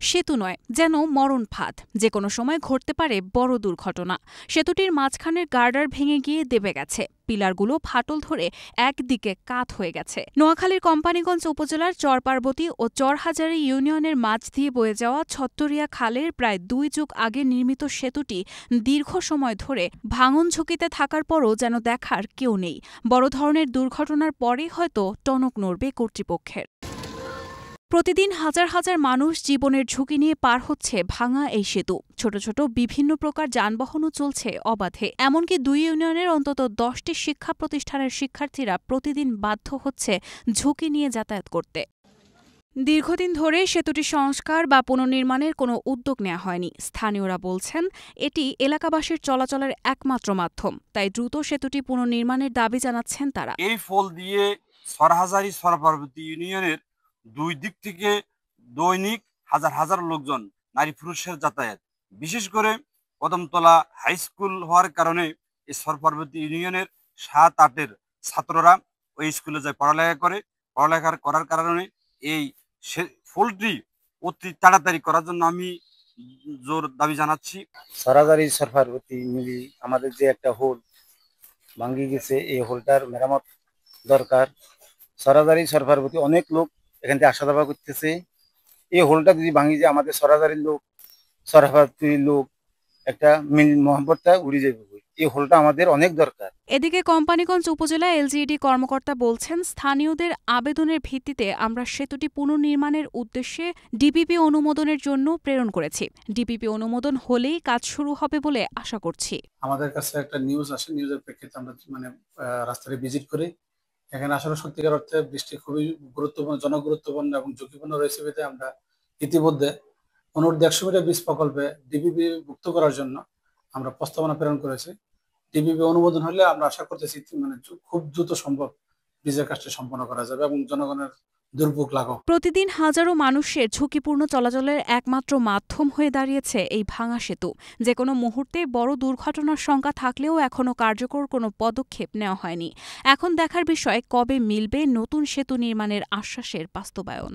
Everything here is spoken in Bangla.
সেতু নয়, যেন মরণ ফাঁদ। যে কোনো সময় ঘটতে পারে বড় দুর্ঘটনা। সেতুটির মাঝখানের গার্ডার ভেঙে গিয়ে দেবে গেছে, পিলারগুলো ফাটল ধরে একদিকে কাত হয়ে গেছে। নোয়াখালীর কোম্পানীগঞ্জ উপজেলার চরপার্বতী ও চরহাজারী ইউনিয়নের মাঝ দিয়ে বয়ে যাওয়া ছত্তরিয়া খালের প্রায় 2 যুগ আগে নির্মিত সেতুটি দীর্ঘ সময় ধরে ভাঙন ঝুঁকিতে থাকার পরও যেন দেখার কেউ নেই। বড় ধরনের দুর্ঘটনার পরেই হয়তো টনক নড়বে কর্তৃপক্ষের। প্রতিদিন হাজার হাজার মানুষ জীবনের ঝুঁকি নিয়ে পার হচ্ছে ভাঙা এই সেতু। ছোট ছোট বিভিন্ন প্রকার যানবাহনও চলছে অবাধে। এমনকি 2 ইউনিয়নের অন্তত 10টি শিক্ষা প্রতিষ্ঠানের শিক্ষার্থীরা প্রতিদিন বাধ্য হচ্ছে ঝুঁকি নিয়ে যাতায়াত করতে। দীর্ঘদিন ধরে সেতুটি সংস্কার বা পুনর্নির্মাণের কোনো উদ্যোগ নেওয়া হয়নি। স্থানীয়রা বলছেন, এটি এলাকাবাসীর চলাচলের একমাত্র মাধ্যম। তাই দ্রুত সেতুটি পুনর্নির্মাণের দাবি জানাচ্ছেন তারা। এই পোল দিয়ে সরহাজারী চরপার্বতী ইউনিয়নের 2 দিক থেকে দৈনিক হাজার হাজার লোকজন, নারী পুরুষের যাতায়াত। বিশেষ করে কদমতলা হাই স্কুল হওয়ার কারণে এই চরপার্বতী ইউনিয়নের 7-8-এর ছাত্ররা ওই স্কুলে যায় পড়ালেখা করে। পড়ালেখা করার কারণে এই পোলটি অতি তাড়াতাড়ি করার জন্য আমি জোর দাবি জানাচ্ছি। সরহাজারী চরপার্বতী মিলি আমাদের যে একটা হোল ভাঙ্গি গেছে, এই হোলটার মেরামত দরকার। সরহাজারী চরপার্বতী অনেক লোক এখান থেকে আসা যাওয়া করতেছে। এই হোলটা যদি ভাঙি যায়, আমাদের সরহাজারীর লোক, চরপার্বতীর লোক একটা মিল মহব্বতটা উড়ে যাবে। এই হোলটা আমাদের অনেক দরকার। এদিকে কোম্পানীগঞ্জ উপজেলা এলজিইডি কর্মকর্তা বলছেন, স্থানীয়দের আবেদনের ভিত্তিতে আমরা সেতুটি পুনর্নির্মাণের উদ্দেশ্যে ডিপিপি অনুমোদনের জন্য প্রেরণ করেছি। ডিপিপি অনুমোদন হলেই কাজ শুরু হবে বলে আশা করছি। আমাদের কাছে একটা নিউজ আসে, নিউজের প্রেক্ষিতে আমরা রাস্তাটি ভিজিট করি। এখানে আসলে সত্যিকার অর্থে বৃষ্টি খুবই গুরুত্বপূর্ণ, জনগুরুত্বপূর্ণ এবং ঝুঁকিপূর্ণ রয়েছে। আমরা ইতিমধ্যে 150 মিটার ব্রিজ প্রকল্পে ডিপিপি ভুক্ত করার জন্য আমরা প্রস্তাবনা প্রেরণ করেছি। ডিপিপি অনুমোদন হলে আমরা আশা করতেছি খুব দ্রুত সম্ভব ব্রিজের কাজটি সম্পন্ন করা যাবে এবং জনগণের দুর্ভোগ লাঘব। প্রতিদিন হাজারো মানুষের ঝুঁকিপূর্ণ চলাচলের একমাত্র মাধ্যম হয়ে দাঁড়িয়েছে এই ভাঙা সেতু। যে কোনো মুহূর্তে বড় দুর্ঘটনার শঙ্কা থাকলেও এখনও কার্যকর কোনো পদক্ষেপ নেওয়া হয়নি। এখন দেখার বিষয়, কবে মিলবে নতুন সেতু নির্মাণের আশ্বাসের বাস্তবায়ন।